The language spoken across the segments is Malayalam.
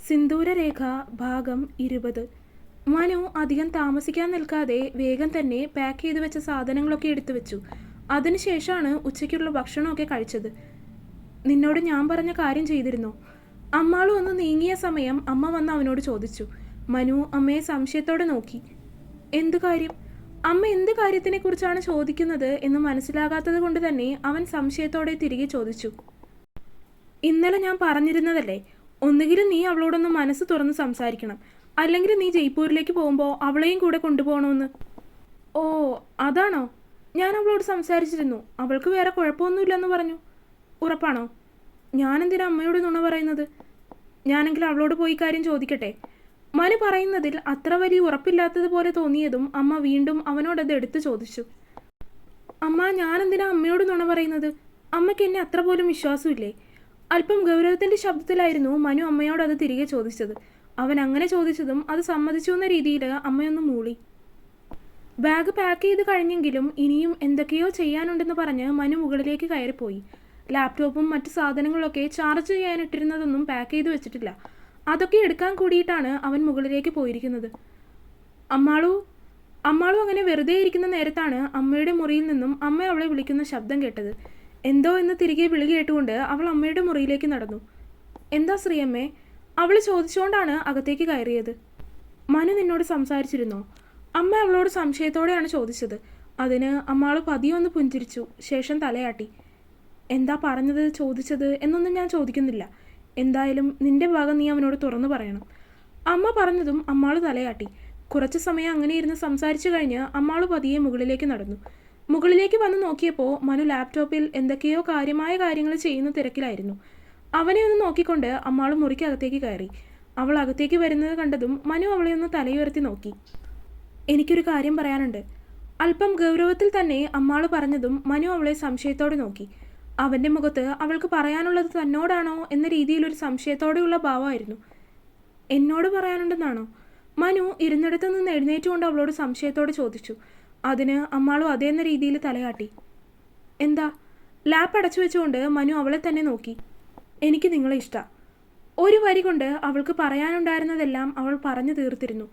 സിന്ദൂരരേഖ ഭാഗം 20. മനു അധികം താമസിക്കാൻ നിൽക്കാതെ വേഗം തന്നെ പാക്ക് ചെയ്ത് വെച്ച സാധനങ്ങളൊക്കെ എടുത്തു വെച്ചു. അതിനുശേഷമാണ് ഉച്ചയ്ക്കുള്ള ഭക്ഷണമൊക്കെ കഴിച്ചത്. നിന്നോട് ഞാൻ പറഞ്ഞ കാര്യം ചെയ്തിരുന്നോ? അമ്മാളും ഒന്ന് നീങ്ങിയ സമയം അമ്മ വന്ന് അവനോട് ചോദിച്ചു. മനു അമ്മയെ സംശയത്തോടെ നോക്കി. എന്ത് കാര്യം? അമ്മ എന്ത് കാര്യത്തിനെക്കുറിച്ചാണ് ചോദിക്കുന്നത് എന്ന് മനസ്സിലാകാത്തത് കൊണ്ട് തന്നെ അവൻ സംശയത്തോടെ തിരികെ ചോദിച്ചു. ഇന്നലെ ഞാൻ പറഞ്ഞിരുന്നതല്ലേ, ഒന്നുകിലും നീ അവളോടൊന്ന് മനസ്സ് തുറന്ന് സംസാരിക്കണം, അല്ലെങ്കിൽ നീ ജയ്പൂരിലേക്ക് പോകുമ്പോൾ അവളെയും കൂടെ കൊണ്ടുപോകണമെന്ന്. ഓ അതാണോ? ഞാൻ അവളോട് സംസാരിച്ചിരുന്നു. അവൾക്ക് വേറെ കുഴപ്പമൊന്നുമില്ലെന്ന് പറഞ്ഞു. ഉറപ്പാണോ? ഞാനെന്തിനാ അമ്മയോട് നുണ പറയുന്നത്? ഞാനെങ്കിൽ അവളോട് പോയി കാര്യം ചോദിക്കട്ടെ. മനു പറയുന്നതിൽ അത്ര വലിയ ഉറപ്പില്ലാത്തതുപോലെ തോന്നിയതും അമ്മ വീണ്ടും അവനോടത് എടുത്തു ചോദിച്ചു. അമ്മ, ഞാനെന്തിനാ അമ്മയോട് നുണ പറയുന്നത്? അമ്മയ്ക്ക് എന്നെ അത്ര പോലും വിശ്വാസമില്ലേ? അല്പം ഗൗരവത്തിൻ്റെ ശബ്ദത്തിലായിരുന്നു മനു അമ്മയോട് അത് തിരികെ ചോദിച്ചത്. അവൻ അങ്ങനെ ചോദിച്ചതും അത് സമ്മതിച്ചു എന്ന രീതിയിൽ അമ്മയൊന്ന് മൂളി. ബാഗ് പാക്ക് ചെയ്ത് കഴിഞ്ഞെങ്കിലും ഇനിയും എന്തൊക്കെയോ ചെയ്യാനുണ്ടെന്ന് പറഞ്ഞ് മനു മുകളിലേക്ക് കയറിപ്പോയി. ലാപ്ടോപ്പും മറ്റു സാധനങ്ങളൊക്കെ ചാർജ് ചെയ്യാനിട്ടിരുന്നതൊന്നും പാക്ക് ചെയ്ത് വെച്ചിട്ടില്ല. അതൊക്കെ എടുക്കാൻ കൂടിയിട്ടാണ് അവൻ മുകളിലേക്ക് പോയിരിക്കുന്നത്. അമ്മാളു അമ്മാളു അങ്ങനെ വെറുതെ ഇരിക്കുന്ന നേരത്താണ് അമ്മയുടെ മുറിയിൽ നിന്നും അമ്മ അവളെ വിളിക്കുന്ന ശബ്ദം കേട്ടത്. എന്തോ എന്ന് തിരികെ വിളി കേട്ടുകൊണ്ട് അവൾ അമ്മയുടെ മുറിയിലേക്ക് നടന്നു. എന്താ ശ്രീയമ്മേ? അവൾ ചോദിച്ചുകൊണ്ടാണ് അകത്തേക്ക് കയറിയത്. മനു നിന്നോട് സംസാരിച്ചിരുന്നോ? അമ്മ അവളോട് സംശയത്തോടെയാണ് ചോദിച്ചത്. അതിന് അമ്മാള് പതിയൊന്ന് പുഞ്ചിരിച്ചു. ശേഷം തലയാട്ടി. എന്താ പറഞ്ഞത്, ചോദിച്ചത് എന്നൊന്നും ഞാൻ ചോദിക്കുന്നില്ല. എന്തായാലും നിന്റെ ഭാഗം നീ അവനോട് തുറന്നു പറയണം. അമ്മ പറഞ്ഞതും അമ്മാള് തലയാട്ടി. കുറച്ചു സമയം അങ്ങനെ ഇരുന്ന് സംസാരിച്ചു കഴിഞ്ഞ് അമ്മാള് പതിയെ മുകളിലേക്ക് നടന്നു. മുകളിലേക്ക് വന്ന് നോക്കിയപ്പോൾ മനു ലാപ്ടോപ്പിൽ എന്തൊക്കെയോ കാര്യമായ കാര്യങ്ങൾ ചെയ്യുന്ന തിരക്കിലായിരുന്നു. അവനെ ഒന്ന് നോക്കിക്കൊണ്ട് അമ്മാള് മുറിക്കകത്തേക്ക് കയറി. അവൾ അകത്തേക്ക് വരുന്നത് കണ്ടതും മനു അവളെ ഒന്ന് തലയുയർത്തി നോക്കി. എനിക്കൊരു കാര്യം പറയാനുണ്ട്. അല്പം ഗൗരവത്തിൽ തന്നെ അമ്മാള് പറഞ്ഞതും മനു അവളെ സംശയത്തോടെ നോക്കി. അവൻ്റെ മുഖത്ത് അവൾക്ക് പറയാനുള്ളത് തന്നോടാണോ എന്ന രീതിയിലൊരു സംശയത്തോടെയുള്ള ഭാവമായിരുന്നു. എന്നോട് പറയാനുണ്ടെന്നാണോ? മനു ഇരുന്നിടത്തു നിന്ന് എഴുന്നേറ്റുകൊണ്ട് അവളോട് സംശയത്തോടെ ചോദിച്ചു. അതിന് അമ്മാളു അതേന്ന രീതിയിൽ തലയാട്ടി. എന്താ? ലാപ്പ് അടച്ചു വെച്ചുകൊണ്ട് മനു അവളെ തന്നെ നോക്കി. എനിക്ക് നിങ്ങളെ ഇഷ്ടമാണ്. ഒരു വരി കൊണ്ട് അവൾക്ക് പറയാനുണ്ടായിരുന്നതെല്ലാം അവൾ പറഞ്ഞു തീർത്തിരുന്നു.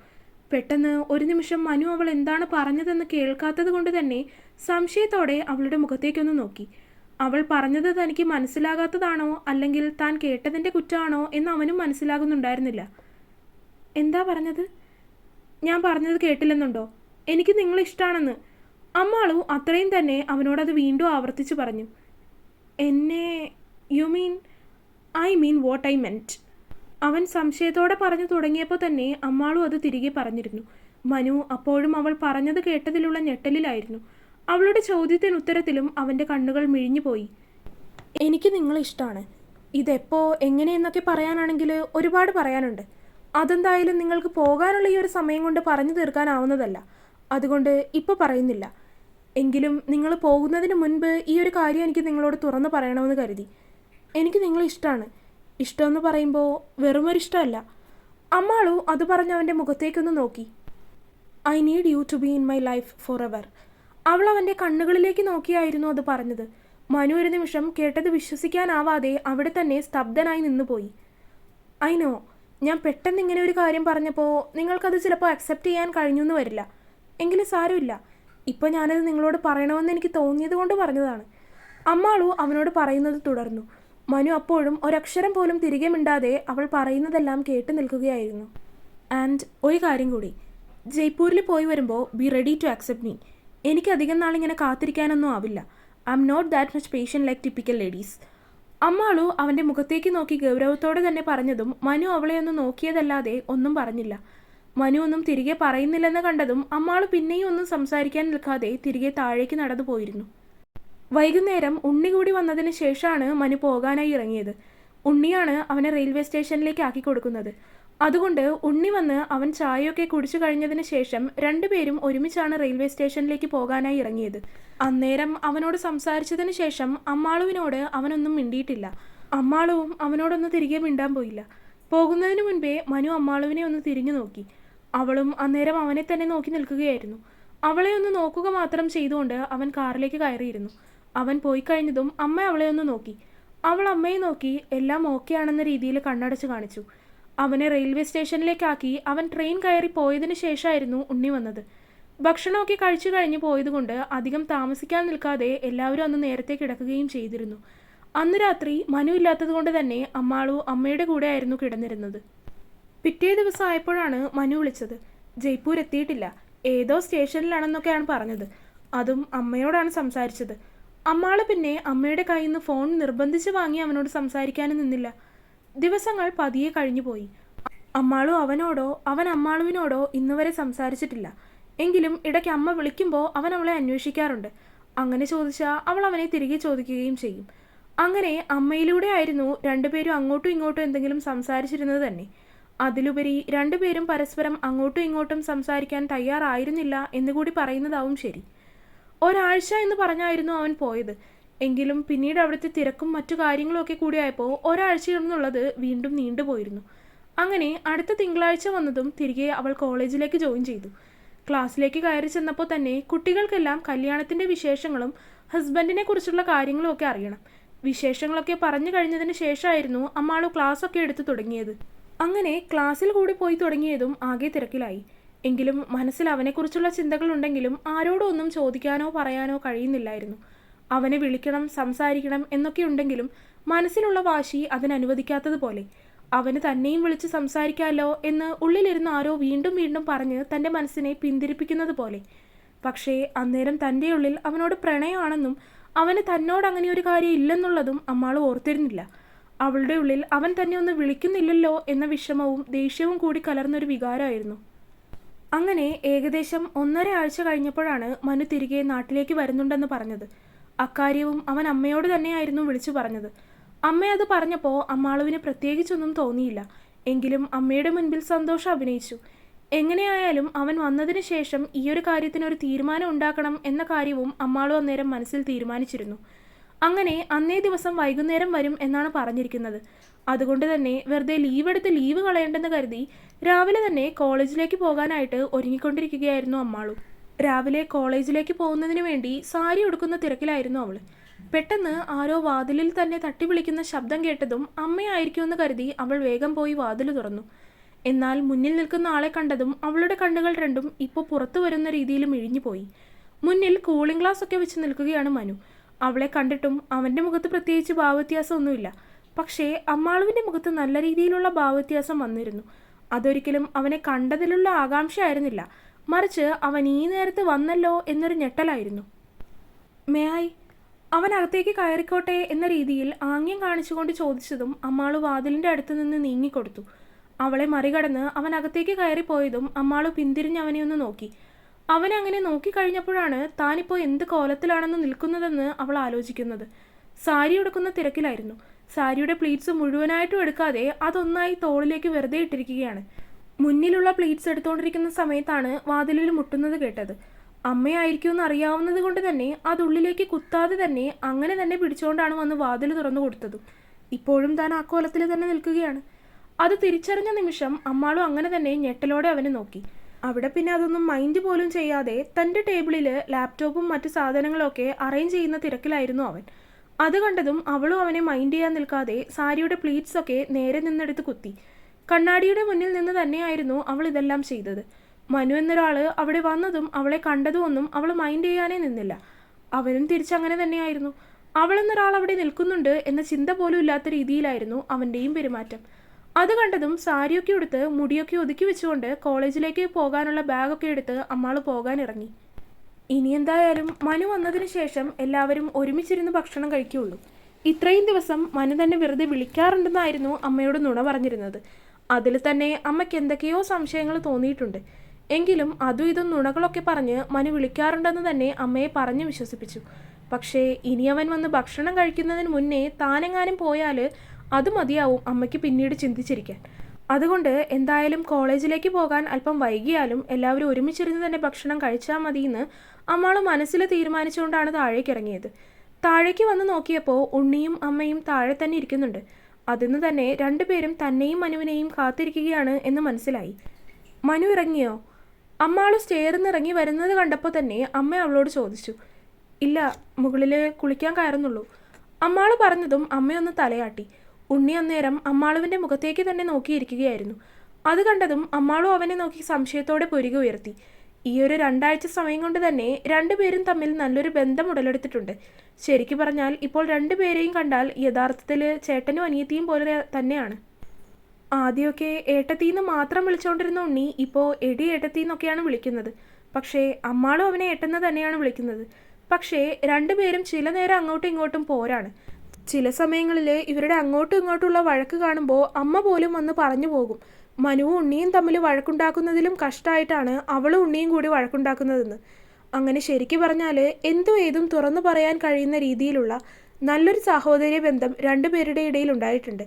പെട്ടെന്ന് ഒരു നിമിഷം മനു അവൾ എന്താണ് പറഞ്ഞതെന്ന് കേൾക്കാത്തത് കൊണ്ട് തന്നെ സംശയത്തോടെ അവളുടെ മുഖത്തേക്കൊന്ന് നോക്കി. അവൾ പറഞ്ഞത് തനിക്ക് മനസ്സിലാകാത്തതാണോ അല്ലെങ്കിൽ താൻ കേട്ടതിൻ്റെ കുറ്റമാണോ എന്ന് അവനും മനസ്സിലാകുന്നുണ്ടായിരുന്നില്ല. എന്താ പറഞ്ഞത്? ഞാൻ പറഞ്ഞത് കേട്ടില്ലെന്നുണ്ടോ? എനിക്ക് നിങ്ങളെ ഇഷ്ടമാണെന്ന്. അമ്മാളു അത്രയും തന്നെ അവനോടത് വീണ്ടും ആവർത്തിച്ചു പറഞ്ഞു. എന്നെ? You mean? I mean what I meant. അവൻ സംശയത്തോടെ പറഞ്ഞു തുടങ്ങിയപ്പോൾ തന്നെ അമ്മാളു അത് തിരികെ പറഞ്ഞിരുന്നു. മനു അപ്പോഴും അവൾ പറഞ്ഞത് കേട്ടതിലുള്ള ഞെട്ടലിലായിരുന്നു. അവളുടെ ചോദ്യത്തിന് ഉത്തരത്തിലും അവൻ്റെ കണ്ണുകൾ മിഴിഞ്ഞുപോയി. എനിക്ക് നിങ്ങളെ ഇഷ്ടമാണ്. ഇതെപ്പോ എങ്ങനെയെന്നൊക്കെ പറയാനാണെങ്കിൽ ഒരുപാട് പറയാനുണ്ട്. അതെന്തായാലും നിങ്ങൾക്ക് പോകാനുള്ള ഈ ഒരു സമയം കൊണ്ട് പറഞ്ഞു തീർക്കാനാവുന്നതല്ല. അതുകൊണ്ട് ഇപ്പോൾ പറയുന്നില്ല. എങ്കിലും നിങ്ങൾ പോകുന്നതിന് മുൻപ് ഈ ഒരു കാര്യം എനിക്ക് നിങ്ങളോട് തുറന്നു പറയണമെന്ന് കരുതി. എനിക്ക് നിങ്ങളെ ഇഷ്ടമാണ്. ഇഷ്ടമെന്ന് പറയുമ്പോൾ വെറുമൊരിഷ്ടമല്ല. അമ്മാളു അത് പറഞ്ഞ് അവൻ്റെ മുഖത്തേക്കൊന്ന് നോക്കി. I need you to be in my life forever. അവൾ അവൻ്റെ കണ്ണുകളിലേക്ക് നോക്കിയായിരുന്നു അത് പറഞ്ഞത്. മനു ഒരു നിമിഷം കേട്ടത് വിശ്വസിക്കാനാവാതെ അവിടെ തന്നെ സ്തബ്ധനായി നിന്നുപോയി. ഐ നോ, ഞാൻ പെട്ടെന്ന് ഇങ്ങനെ ഒരു കാര്യം പറഞ്ഞപ്പോൾ നിങ്ങൾക്കത് ചിലപ്പോൾ അക്സെപ്റ്റ് ചെയ്യാൻ കഴിഞ്ഞു എന്ന് വരില്ല. എങ്കിലും സാരമില്ല. ഇപ്പോൾ ഞാനത് നിങ്ങളോട് പറയണമെന്ന് എനിക്ക് തോന്നിയത് കൊണ്ട് പറഞ്ഞതാണ്. അമ്മാളു അവനോട് പറയുന്നത് തുടർന്നു. മനു അപ്പോഴും ഒരക്ഷരം പോലും തിരികെ മിണ്ടാതെ അവൾ പറയുന്നതെല്ലാം കേട്ട് നിൽക്കുകയായിരുന്നു. ആൻഡ് ഒരു കാര്യം കൂടി, ജയ്പൂരിൽ പോയി വരുമ്പോൾ be ready to accept me. എനിക്ക് അധികം നാളിങ്ങനെ കാത്തിരിക്കാനൊന്നും ആവില്ല. I'm not that much patient like typical ladies. Ammalu അവൻ്റെ മുഖത്തേക്ക് നോക്കി ഗൗരവത്തോടെ തന്നെ പറഞ്ഞതും മനു അവളെ ഒന്ന് നോക്കിയതല്ലാതെ ഒന്നും പറഞ്ഞില്ല. മനു ഒന്നും തിരികെ പറയുന്നില്ലെന്ന് കണ്ടതും അമ്മാളു പിന്നെയും ഒന്നും സംസാരിക്കാൻ നിൽക്കാതെ തിരികെ താഴേക്ക് നടന്നു പോയിരുന്നു. വൈകുന്നേരം ഉണ്ണി കൂടി വന്നതിന് ശേഷമാണ് മനു പോകാനായി ഇറങ്ങിയത്. ഉണ്ണിയാണ് അവനെ റെയിൽവേ സ്റ്റേഷനിലേക്ക് ആക്കി കൊടുക്കുന്നത്. അതുകൊണ്ട് ഉണ്ണി വന്ന് അവൻ ചായയൊക്കെ കുടിച്ചു കഴിഞ്ഞതിന് ശേഷം രണ്ടുപേരും ഒരുമിച്ചാണ് റെയിൽവേ സ്റ്റേഷനിലേക്ക് പോകാനായി ഇറങ്ങിയത്. അന്നേരം അവനോട് സംസാരിച്ചതിന് ശേഷം അമ്മാളുവിനോട് അവനൊന്നും മിണ്ടിയിട്ടില്ല. അമ്മാളുവും അവനോടൊന്ന് തിരികെ മിണ്ടാൻ പോയില്ല. പോകുന്നതിന് മുൻപേ മനു അമ്മാളുവിനെ ഒന്ന് തിരിഞ്ഞു നോക്കി. അവളും അന്നേരം അവനെ തന്നെ നോക്കി നിൽക്കുകയായിരുന്നു. അവളെ ഒന്ന് നോക്കുക മാത്രം ചെയ്തുകൊണ്ട് അവൻ കാറിലേക്ക് കയറിയിരുന്നു. അവൻ പോയി കഴിഞ്ഞതും അമ്മ അവളെ ഒന്ന് നോക്കി. അവൾ അമ്മയെ നോക്കി എല്ലാം ഓക്കെ ആണെന്ന രീതിയിൽ കണ്ണടച്ച് കാണിച്ചു. അവനെ റെയിൽവേ സ്റ്റേഷനിലേക്കാക്കി അവൻ ട്രെയിൻ കയറി പോയതിനു ശേഷമായിരുന്നു ഉണ്ണി വന്നത്. ഭക്ഷണമൊക്കെ കഴിച്ചു കഴിഞ്ഞ് പോയതുകൊണ്ട് അധികം താമസിക്കാൻ നിൽക്കാതെ എല്ലാവരും അന്ന് നേരത്തെ കിടക്കുകയും ചെയ്തിരുന്നു. അന്ന് രാത്രി മനു ഇല്ലാത്തത് കൊണ്ട് തന്നെ അമ്മാളു അമ്മയുടെ കൂടെ ആയിരുന്നു കിടന്നിരുന്നത്. പിറ്റേ ദിവസം ആയപ്പോഴാണ് മനു വിളിച്ചത്. ജയ്പൂർ എത്തിയിട്ടില്ല, ഏതോ സ്റ്റേഷനിലാണെന്നൊക്കെയാണ് പറഞ്ഞത്. അതും അമ്മയോടാണ് സംസാരിച്ചത്. അമ്മാള് പിന്നെ അമ്മയുടെ കയ്യിൽ നിന്ന് ഫോൺ നിർബന്ധിച്ച് വാങ്ങി അവനോട് സംസാരിക്കാനും നിന്നില്ല. ദിവസങ്ങൾ പതിയെ കഴിഞ്ഞു പോയി. അമ്മാളു അവനോടോ അവൻ അമ്മാളുവിനോടോ ഇന്നുവരെ സംസാരിച്ചിട്ടില്ല. എങ്കിലും ഇടയ്ക്ക് അമ്മ വിളിക്കുമ്പോൾ അവൻ അവളെ അന്വേഷിക്കാറുണ്ട്. അങ്ങനെ ചോദിച്ചാൽ അവൾ അവനെ തിരികെ ചോദിക്കുകയും ചെയ്യും. അങ്ങനെ അമ്മയിലൂടെ ആയിരുന്നു രണ്ടുപേരും അങ്ങോട്ടും ഇങ്ങോട്ടും എന്തെങ്കിലും സംസാരിച്ചിരുന്നത് തന്നെ. അതിലുപരി രണ്ടുപേരും പരസ്പരം അങ്ങോട്ടും ഇങ്ങോട്ടും സംസാരിക്കാൻ തയ്യാറായിരുന്നില്ല എന്നുകൂടി പറയുന്നതാവും ശരി. ഒരാഴ്ച എന്ന് പറഞ്ഞായിരുന്നു അവൻ പോയത്. എങ്കിലും പിന്നീട് അവിടുത്തെ തിരക്കും മറ്റു കാര്യങ്ങളൊക്കെ കൂടിയായപ്പോൾ ഒരാഴ്ചയെന്നുള്ളത് വീണ്ടും നീണ്ടുപോയിരുന്നു. അങ്ങനെ അടുത്ത തിങ്കളാഴ്ച വന്നതും തിരികെ അവൾ കോളേജിലേക്ക് ജോയിൻ ചെയ്തു. ക്ലാസ്സിലേക്ക് കയറി ചെന്നപ്പോൾ തന്നെ കുട്ടികൾക്കെല്ലാം കല്യാണത്തിൻ്റെ വിശേഷങ്ങളും ഹസ്ബൻഡിനെ കുറിച്ചുള്ള കാര്യങ്ങളും ഒക്കെ അറിയണം. വിശേഷങ്ങളൊക്കെ പറഞ്ഞു കഴിഞ്ഞതിന് ശേഷമായിരുന്നു അമ്മാളു ക്ലാസ്സൊക്കെ എടുത്തു തുടങ്ങിയത്. അങ്ങനെ ക്ലാസ്സിൽ കൂടി പോയി തുടങ്ങിയതും ആകെ തിരക്കിലായി. എങ്കിലും മനസ്സിൽ അവനെക്കുറിച്ചുള്ള ചിന്തകളുണ്ടെങ്കിലും ആരോടും ഒന്നും ചോദിക്കാനോ പറയാനോ കഴിയുന്നില്ലായിരുന്നു. അവനെ വിളിക്കണം, സംസാരിക്കണം എന്നൊക്കെ ഉണ്ടെങ്കിലും മനസ്സിലുള്ള വാശി അതിനനുവദിക്കാത്തതുപോലെ. അവന് തന്നെയും വിളിച്ച് സംസാരിക്കാമല്ലോ എന്ന് ഉള്ളിലിരുന്ന് ആരോ വീണ്ടും വീണ്ടും പറഞ്ഞ് തൻ്റെ മനസ്സിനെ പിന്തിരിപ്പിക്കുന്നത് പോലെ. പക്ഷേ അന്നേരം തൻ്റെ ഉള്ളിൽ അവനോട് പ്രണയമാണെന്നും അവന് തന്നോട് അങ്ങനെ ഒരു കാര്യം ഇല്ലെന്നുള്ളതും അമ്മാൾ ഓർത്തിരുന്നില്ല. അവളുടെ ഉള്ളിൽ അവൻ തന്നെ ഒന്ന് വിളിക്കുന്നില്ലല്ലോ എന്ന വിഷമവും ദേഷ്യവും കൂടി കലർന്നൊരു വികാരമായിരുന്നു. അങ്ങനെ ഏകദേശം 1.5 ആഴ്ച കഴിഞ്ഞപ്പോഴാണ് മനു തിരികെ നാട്ടിലേക്ക് വരുന്നുണ്ടെന്ന് പറഞ്ഞത്. അക്കാര്യവും അവൻ അമ്മയോട് തന്നെയായിരുന്നു വിളിച്ചു പറഞ്ഞത്. അമ്മ അത് പറഞ്ഞപ്പോൾ അമ്മാളുവിന് പ്രത്യേകിച്ചൊന്നും തോന്നിയില്ല. എങ്കിലും അമ്മയുടെ മുൻപിൽ സന്തോഷം അഭിനയിച്ചു. എങ്ങനെയായാലും അവൻ വന്നതിന് ശേഷം ഈയൊരു കാര്യത്തിനൊരു തീരുമാനം ഉണ്ടാക്കണം എന്ന കാര്യവും അമ്മാളു അന്നേരം മനസ്സിൽ തീരുമാനിച്ചിരുന്നു. അങ്ങനെ അന്നേ ദിവസം വൈകുന്നേരം വരും എന്നാണ് പറഞ്ഞിരിക്കുന്നത്. അതുകൊണ്ട് തന്നെ വെറുതെ ലീവെടുത്ത് ലീവ് കളയേണ്ടെന്ന് കരുതി രാവിലെ തന്നെ കോളേജിലേക്ക് പോകാനായിട്ട് ഒരുങ്ങിക്കൊണ്ടിരിക്കുകയായിരുന്നു അമ്മാളു. രാവിലെ കോളേജിലേക്ക് പോകുന്നതിന് വേണ്ടി സാരി ഉടുക്കുന്ന തിരക്കിലായിരുന്നു അവൾ. പെട്ടെന്ന് ആരോ വാതിലിൽ തന്നെ തട്ടി വിളിക്കുന്ന ശബ്ദം കേട്ടതും അമ്മയായിരിക്കുമെന്ന് കരുതി അവൾ വേഗം പോയി വാതിൽ തുറന്നു. എന്നാൽ മുന്നിൽ നിൽക്കുന്ന ആളെ കണ്ടതും അവളുടെ കണ്ണുകൾ രണ്ടും ഇപ്പോൾ പുറത്തു വരുന്ന രീതിയിൽ മിഴിഞ്ഞുപോയി. മുന്നിൽ കൂളിംഗ് ഗ്ലാസ് ഒക്കെ വെച്ച് നിൽക്കുകയാണ് മനു. അവളെ കണ്ടിട്ടും അവൻ്റെ മുഖത്ത് പ്രത്യേകിച്ച് ഭാവവ്യത്യാസമൊന്നുമില്ല. പക്ഷേ അമ്മാളുവിൻ്റെ മുഖത്ത് നല്ല രീതിയിലുള്ള ഭാവവ്യത്യാസം വന്നിരുന്നു. അതൊരിക്കലും അവനെ കണ്ടതിലുള്ള ആകാംക്ഷയായിരുന്നില്ല, മറിച്ച് അവൻ ഈ നേരത്ത് വന്നല്ലോ എന്നൊരു ഞെട്ടലായിരുന്നു. മേയായി, അവൻ അകത്തേക്ക് കയറിക്കോട്ടെ എന്ന രീതിയിൽ ആംഗ്യം കാണിച്ചുകൊണ്ട് ചോദിച്ചതും അമ്മാളു വാതിലിൻ്റെ അടുത്ത് നിന്ന് നീങ്ങിക്കൊടുത്തു. അവളെ മറികടന്ന് അവൻ അകത്തേക്ക് കയറിപ്പോയതും അമ്മാളു പിന്തിരിഞ്ഞ് അവനെ ഒന്ന് നോക്കി. അവനെ അങ്ങനെ നോക്കിക്കഴിഞ്ഞപ്പോഴാണ് താനിപ്പോൾ എന്ത് കോലത്തിലാണെന്ന് നിൽക്കുന്നതെന്ന് അവൾ ആലോചിക്കുന്നത്. സാരി എടുക്കുന്ന തിരക്കിലായിരുന്നു. സാരിയുടെ പ്ലീറ്റ്സ് മുഴുവനായിട്ടും എടുക്കാതെ അതൊന്നായി തോളിലേക്ക് വെറുതെ ഇട്ടിരിക്കുകയാണ്. മുന്നിലുള്ള പ്ലീറ്റ്സ് എടുത്തുകൊണ്ടിരിക്കുന്ന സമയത്താണ് വാതിലിൽ മുട്ടുന്നത് കേട്ടത്. അമ്മയായിരിക്കുമെന്ന് അറിയാവുന്നത് കൊണ്ട് തന്നെ അതുള്ളിലേക്ക് കുത്താതെ തന്നെ അങ്ങനെ തന്നെ പിടിച്ചുകൊണ്ടാണ് വന്ന് വാതിൽ തുറന്നു കൊടുത്തതും. ഇപ്പോഴും താൻ ആ കോലത്തിൽ തന്നെ നിൽക്കുകയാണ്. അത് തിരിച്ചറിഞ്ഞ നിമിഷം അമ്മാളും അങ്ങനെ തന്നെ ഞെട്ടലോടെ അവനെ നോക്കി. അവിടെ പിന്നെ അതൊന്നും മൈൻഡ് പോലും ചെയ്യാതെ തൻ്റെ ടേബിളിൽ ലാപ്ടോപ്പും മറ്റു സാധനങ്ങളൊക്കെ അറേഞ്ച് ചെയ്യുന്ന തിരക്കിലായിരുന്നു അവൻ. അത് കണ്ടതും അവളും അവനെ മൈൻഡ് ചെയ്യാൻ നിൽക്കാതെ സാരിയുടെ പ്ലീറ്റ്സ് ഒക്കെ നേരെ നിന്നെടുത്ത് കുത്തി. കണ്ണാടിയുടെ മുന്നിൽ നിന്ന് തന്നെയായിരുന്നു അവൾ ഇതെല്ലാം ചെയ്തത്. മനു എന്നൊരാൾ അവിടെ വന്നതും അവളെ കണ്ടതും ഒന്നും അവൾ മൈൻഡ് ചെയ്യാനേ നിന്നില്ല. അവനും തിരിച്ചങ്ങനെ തന്നെയായിരുന്നു. അവളെന്നൊരാൾ അവിടെ നിൽക്കുന്നുണ്ട് എന്ന ചിന്ത പോലും ഇല്ലാത്ത രീതിയിലായിരുന്നു അവൻ്റെയും പെരുമാറ്റം. അത് കണ്ടതും സാരിയൊക്കെ എടുത്ത് മുടിയൊക്കെ ഒതുക്കി വെച്ചുകൊണ്ട് കോളേജിലേക്ക് പോകാനുള്ള ബാഗൊക്കെ എടുത്ത് അമ്മാൾ പോകാൻ ഇറങ്ങി. ഇനി എന്തായാലും മനു വന്നതിന് ശേഷം എല്ലാവരും ഒരുമിച്ചിരുന്ന് ഭക്ഷണം കഴിക്കുകയുള്ളൂ. ഇത്രയും ദിവസം മനു തന്നെ വെറുതെ വിളിക്കാറുണ്ടെന്നായിരുന്നു അമ്മയോട് നുണ പറഞ്ഞിരുന്നത്. അതിൽ തന്നെ അമ്മയ്ക്ക് എന്തൊക്കെയോ സംശയങ്ങൾ തോന്നിയിട്ടുണ്ട്. എങ്കിലും അതും ഇതും നുണകളൊക്കെ പറഞ്ഞ് മനു വിളിക്കാറുണ്ടെന്ന് തന്നെ അമ്മയെ പറഞ്ഞ് വിശ്വസിപ്പിച്ചു. പക്ഷേ ഇനി അവൻ വന്ന് ഭക്ഷണം കഴിക്കുന്നതിന് മുന്നേ താനെങ്ങാനും പോയാൽ അത് മതിയാവും അമ്മയ്ക്ക് പിന്നീട് ചിന്തിച്ചിരിക്കാൻ. അതുകൊണ്ട് എന്തായാലും കോളേജിലേക്ക് പോകാൻ അല്പം വൈകിയാലും എല്ലാവരും ഒരുമിച്ചിരുന്ന് തന്നെ ഭക്ഷണം കഴിച്ചാൽ മതിയെന്ന് അമ്മാൾ മനസ്സിൽ തീരുമാനിച്ചുകൊണ്ടാണ് താഴേക്ക് ഇറങ്ങിയത്. താഴേക്ക് വന്ന് നോക്കിയപ്പോൾ ഉണ്ണിയും അമ്മയും താഴെ തന്നെ ഇരിക്കുന്നുണ്ട്. അതിന്ന് തന്നെ രണ്ടുപേരും തന്നെയും മനുവിനെയും കാത്തിരിക്കുകയാണ് എന്ന് മനസ്സിലായി. മനു ഇറങ്ങിയോ? അമ്മാൾ സ്റ്റെയറിന്ന് ഇറങ്ങി വരുന്നത് കണ്ടപ്പോൾ തന്നെ അമ്മ അവളോട് ചോദിച്ചു. ഇല്ല, മുകളിൽ കുളിക്കാൻ കയറുന്നുള്ളൂ. അമ്മാൾ പറഞ്ഞതും അമ്മയൊന്ന് തലയാട്ടി. ഉണ്ണി അന്നേരം അമ്മാളുവിൻ്റെ മുഖത്തേക്ക് തന്നെ നോക്കിയിരിക്കുകയായിരുന്നു. അത് കണ്ടതും അമ്മാളും അവനെ നോക്കി സംശയത്തോടെ പുരിക ഉയർത്തി. ഈ ഒരു 2 ആഴ്ച സമയം കൊണ്ട് തന്നെ രണ്ടുപേരും തമ്മിൽ നല്ലൊരു ബന്ധം ഉടലെടുത്തിട്ടുണ്ട്. ശരിക്കു പറഞ്ഞാൽ ഇപ്പോൾ രണ്ടുപേരെയും കണ്ടാൽ യഥാർത്ഥത്തിൽ ചേട്ടനും അനിയത്തിയും പോലെ തന്നെയാണ്. ആദ്യമൊക്കെ ഏട്ടത്തിന്ന് മാത്രം വിളിച്ചുകൊണ്ടിരുന്ന ഉണ്ണി ഇപ്പോൾ എടി ഏട്ടത്തിന്നൊക്കെയാണ് വിളിക്കുന്നത്. പക്ഷേ അമ്മാളും അവനെ ഏട്ടെന്ന് തന്നെയാണ് വിളിക്കുന്നത്. പക്ഷേ രണ്ടുപേരും ചില നേരം അങ്ങോട്ടും ഇങ്ങോട്ടും പോരാണ്. ചില സമയങ്ങളിൽ ഇവരുടെ അങ്ങോട്ടും ഇങ്ങോട്ടുള്ള വഴക്ക് കാണുമ്പോൾ അമ്മ പോലും വന്ന് പറഞ്ഞു പോകും, മനുവും ഉണ്ണിയും തമ്മിൽ വഴക്കുണ്ടാക്കുന്നതിലും കഷ്ടമായിട്ടാണ് അവളും ഉണ്ണിയും കൂടി വഴക്കുണ്ടാക്കുന്നതെന്ന്. അങ്ങനെ ശരിക്കു പറഞ്ഞാൽ എന്തും ഏതും തുറന്നു പറയാൻ കഴിയുന്ന രീതിയിലുള്ള നല്ലൊരു സഹോദര്യ ബന്ധം രണ്ടുപേരുടെ ഇടയിൽ ഉണ്ടായിട്ടുണ്ട്.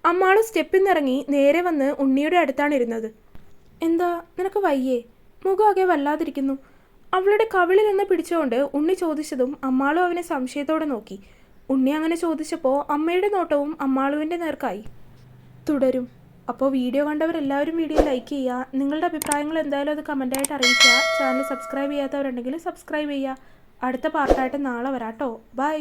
അമ്മാളും സ്റ്റെപ്പിൽ നിന്നിറങ്ങി നേരെ വന്ന് ഉണ്ണിയുടെ അടുത്താണ് ഇരുന്നത്. എന്താ നിനക്ക് വയ്യേ? മുഖമൊക്കെ വല്ലാതിരിക്കുന്നു. അവളുടെ കവിളിൽ നിന്ന് പിടിച്ചുകൊണ്ട് ഉണ്ണി ചോദിച്ചതും അമ്മാളും അവനെ സംശയത്തോടെ നോക്കി. ഉണ്ണി അങ്ങനെ ചോദിച്ചപ്പോൾ അമ്മയുടെ നോട്ടവും അമ്മാളുവിൻ്റെ നേർക്കായി. തുടരും. അപ്പോൾ വീഡിയോ കണ്ടവരെല്ലാവരും വീഡിയോ ലൈക്ക് ചെയ്യുക. നിങ്ങളുടെ അഭിപ്രായങ്ങൾ എന്തായാലും അത് കമൻറ്റായിട്ട് അറിയിക്കുക. ചാനൽ സബ്സ്ക്രൈബ് ചെയ്യാത്തവരുണ്ടെങ്കിൽ സബ്സ്ക്രൈബ് ചെയ്യുക. അടുത്ത പാർട്ടായിട്ട് നാളെ വരാട്ടോ. ബൈ.